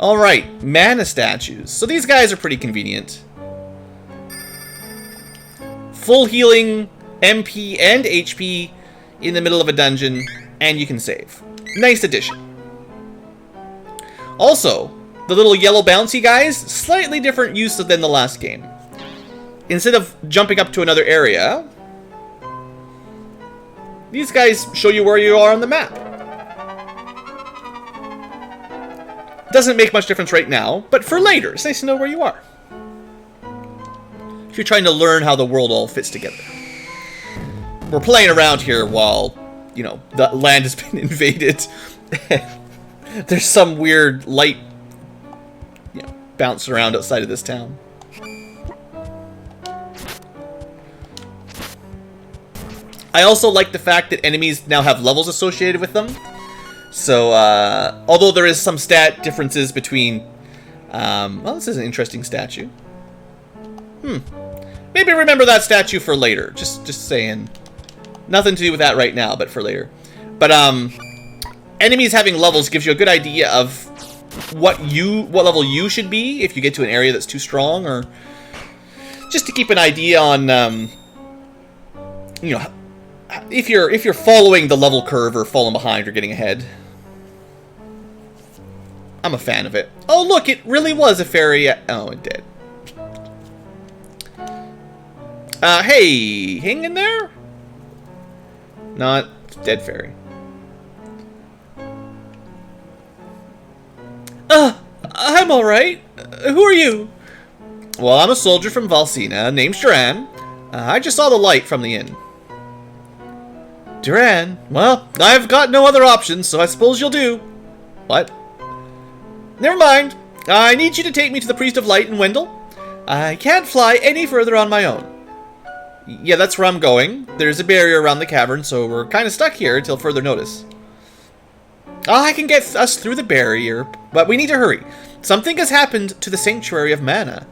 Alright, mana statues. So these guys are pretty convenient. Full healing, MP and HP in the middle of a dungeon, and you can save. Nice addition. Also, the little yellow bouncy guys, slightly different use than the last game. Instead of jumping up to another area, these guys show you where you are on the map. Doesn't make much difference right now, but for later, it's nice to know where you are. If you're trying to learn how the world all fits together. We're playing around here while, you know, the land has been invaded. There's some weird light, you know, bouncing around outside of this town. I also like the fact that enemies now have levels associated with them. So, although there is some stat differences between... well, this is an interesting statue. Maybe remember that statue for later. Just saying. Nothing to do with that right now, but for later. But, enemies having levels gives you a good idea of what level you should be if you get to an area that's too strong, or just to keep an idea on, you know, if you're following the level curve or falling behind or getting ahead. I'm a fan of it. Oh, look, it really was a fairy. Oh, it did. Hey, hang in there? Not dead fairy. I'm alright. Who are you? Well, I'm a soldier from Valsina, named Duran. I just saw the light from the inn. Duran? Well, I've got no other options, so I suppose you'll do. What? Never mind. I need you to take me to the Priest of Light in Wendell. I can't fly any further on my own. Yeah, that's where I'm going. There's a barrier around the cavern, so we're kind of stuck here until further notice. I can get us through the barrier, but we need to hurry. Something has happened to the Sanctuary of Mana.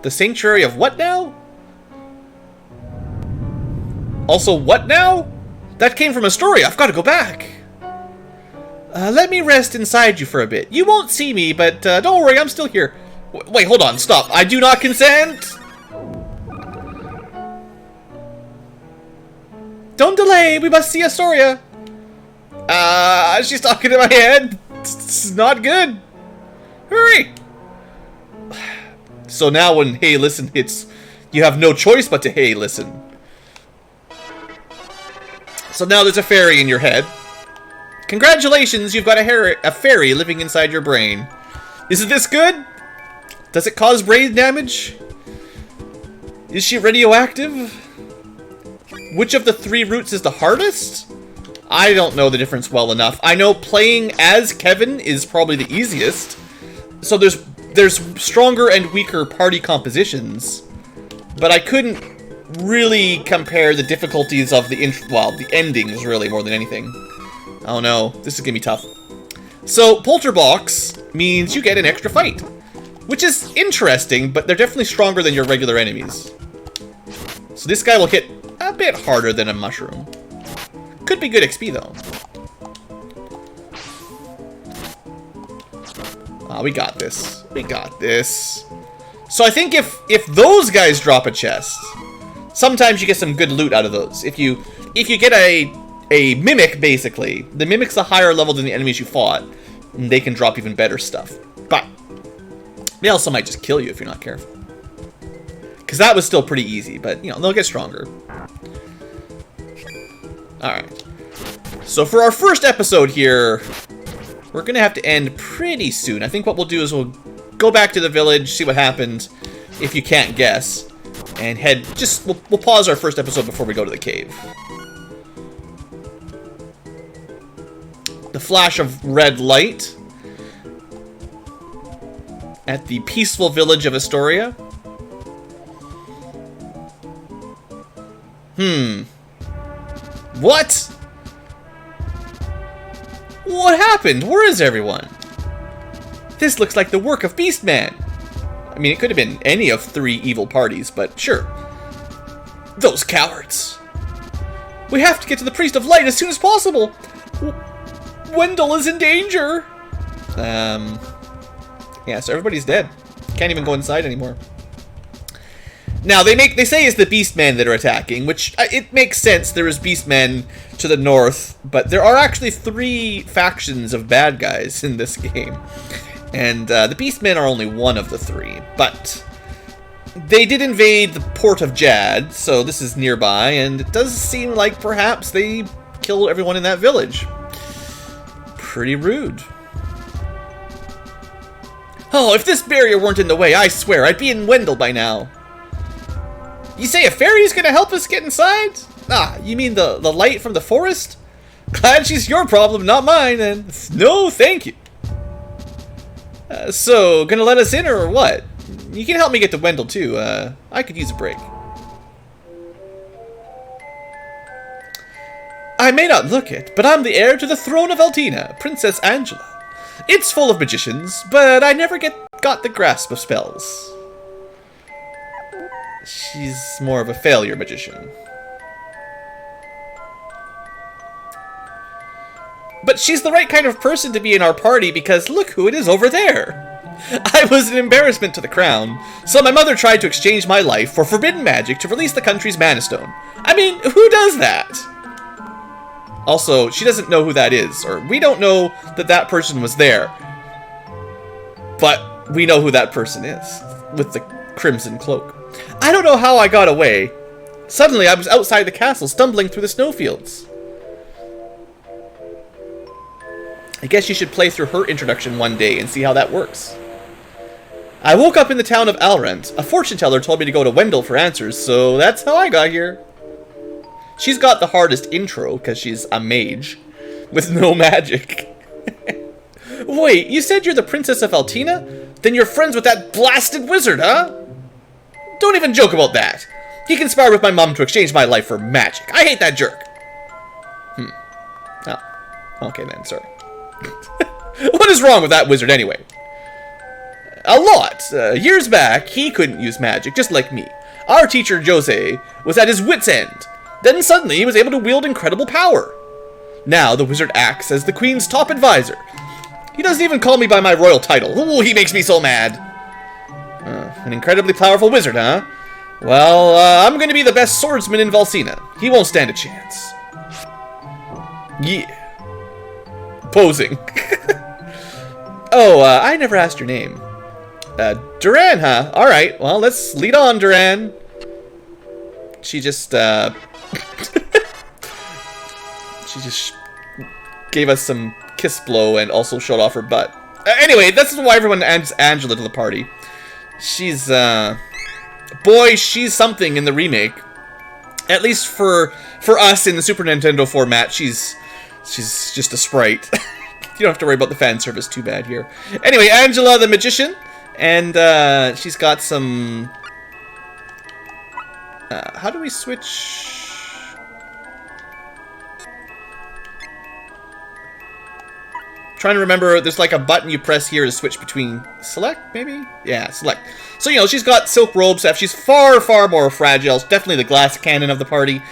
The Sanctuary of what now? Also, what now? That came from a story. I've got to go back. Let me rest inside you for a bit. You won't see me, but don't worry, I'm still here. Wait, hold on, stop. I do not consent! Don't delay, we must see Astoria. She's talking in my head. It's not good. Hurry! So now when hey listen hits, you have no choice but to hey listen. So now there's a fairy in your head. Congratulations, you've got a fairy living inside your brain. Isn't this good? Does it cause brain damage? Is she radioactive? Which of the 3 routes is the hardest? I don't know the difference well enough. I know playing as Kevin is probably the easiest. So there's stronger and weaker party compositions. But I couldn't really compare the difficulties of the endings really more than anything. Oh no, this is gonna be tough. So Polterbox means you get an extra fight, which is interesting, but they're definitely stronger than your regular enemies. So this guy will hit a bit harder than a mushroom. Could be good XP though. We got this. We got this. So I think if those guys drop a chest, sometimes you get some good loot out of those. If you get a mimic, basically, the mimic's a higher level than the enemies you fought, and they can drop even better stuff. But they also might just kill you if you're not careful. Because that was still pretty easy, but you know, they'll get stronger. Alright. So for our first episode here, we're gonna have to end pretty soon. I think what we'll do is we'll go back to the village, see what happened, if you can't guess, and we'll pause our first episode before we go to the cave. The flash of red light at the peaceful village of Astoria. What? What happened? Where is everyone? This looks like the work of Beastman. I mean, it could have been any of 3 evil parties, but sure. Those cowards. We have to get to the Priest of Light as soon as possible. Wendell is in danger. Yeah, so everybody's dead. Can't even go inside anymore. Now, they say it's the Beastmen that are attacking, which, it makes sense. There is Beastmen to the north, but there are actually 3 factions of bad guys in this game. And the Beastmen are only one of the 3, but they did invade the port of Jad, so this is nearby, and it does seem like perhaps they killed everyone in that village. Pretty rude. Oh, if this barrier weren't in the way, I swear I'd be in Wendell by now. You say a fairy's gonna help us get inside? Ah, you mean the light from the forest? Glad she's your problem, not mine, and no thank you. So, gonna let us in or what? You can help me get to Wendell too, I could use a break. I may not look it, but I'm the heir to the throne of Altina, Princess Angela. It's full of magicians, but I never got the grasp of spells. She's more of a failure magician. But she's the right kind of person to be in our party because look who it is over there. I was an embarrassment to the crown, so my mother tried to exchange my life for forbidden magic to release the country's Mana Stone. I mean, who does that? Also, she doesn't know who that is, or we don't know that that person was there. But we know who that person is, with the crimson cloak. I don't know how I got away. Suddenly, I was outside the castle, stumbling through the snowfields. I guess you should play through her introduction one day and see how that works. I woke up in the town of Alrent. A fortune teller told me to go to Wendell for answers, so that's how I got here. She's got the hardest intro, because she's a mage, with no magic. Wait, you said you're the Princess of Altina? Then you're friends with that blasted wizard, huh? Don't even joke about that. He conspired with my mom to exchange my life for magic. I hate that jerk. Oh, okay then, sorry. What is wrong with that wizard anyway? A lot. Years back, he couldn't use magic, just like me. Our teacher, Jose, was at his wit's end. Then suddenly, he was able to wield incredible power. Now the wizard acts as the queen's top advisor. He doesn't even call me by my royal title. Ooh, he makes me so mad. An incredibly powerful wizard, huh? Well, I'm going to be the best swordsman in Valsina. He won't stand a chance. Yeah. Posing. Oh, I never asked your name. Duran, huh? Alright, well, let's lead on, Duran. She just, she just gave us some kiss blow and also showed off her butt. Anyway, this is why everyone adds Angela to the party. She's, boy, she's something in the remake. At least for us in the Super Nintendo format, she's just a sprite. You don't have to worry about the fan service too bad here. Anyway, Angela the magician, and she's got some... how do we switch... Trying to remember, there's like a button you press here to switch between... Select, maybe? Yeah, select. So, you know, she's got silk robe stuff. She's far, far more fragile. She's definitely the glass cannon of the party.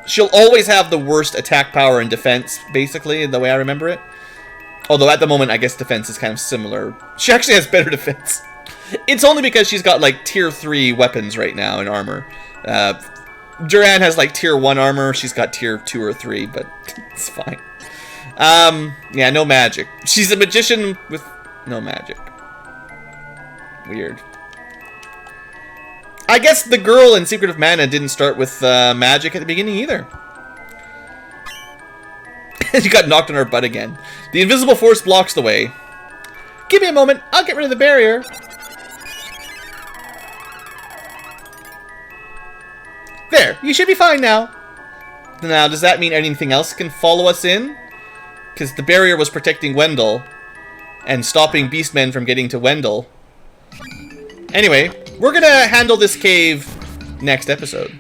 She'll always have the worst attack power and defense, basically, the way I remember it. Although at the moment, I guess defense is kind of similar. She actually has better defense. It's only because she's got, like, tier 3 weapons right now in armor. Duran has, like, tier 1 armor. She's got tier 2 or 3, but it's fine. Yeah, no magic. She's a magician with no magic. Weird. I guess the girl in Secret of Mana didn't start with magic at the beginning either. She got knocked on her butt again. The invisible force blocks the way. Give me a moment, I'll get rid of the barrier. There, you should be fine now. Now, does that mean anything else can follow us in? Because the barrier was protecting Wendell and stopping Beastmen from getting to Wendell. Anyway, we're going to handle this cave next episode.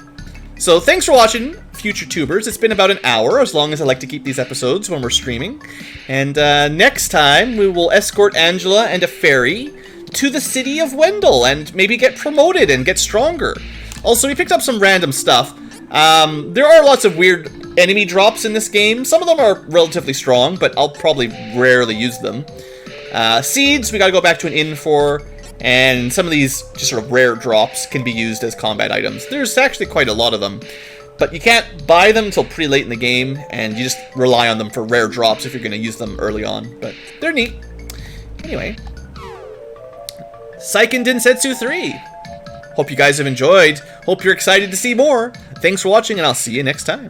So thanks for watching, future tubers. It's been about an hour, as long as I like to keep these episodes when we're streaming. And next time, we will escort Angela and a fairy to the city of Wendell and maybe get promoted and get stronger. Also, we picked up some random stuff. There are lots of weird enemy drops in this game. Some of them are relatively strong, but I'll probably rarely use them. Seeds, we gotta go back to an inn for, and some of these just sort of rare drops can be used as combat items. There's actually quite a lot of them, but you can't buy them until pretty late in the game, and you just rely on them for rare drops if you're gonna use them early on, but they're neat. Anyway, Seiken Densetsu 3. Hope you guys have enjoyed. Hope you're excited to see more. Thanks for watching, and I'll see you next time.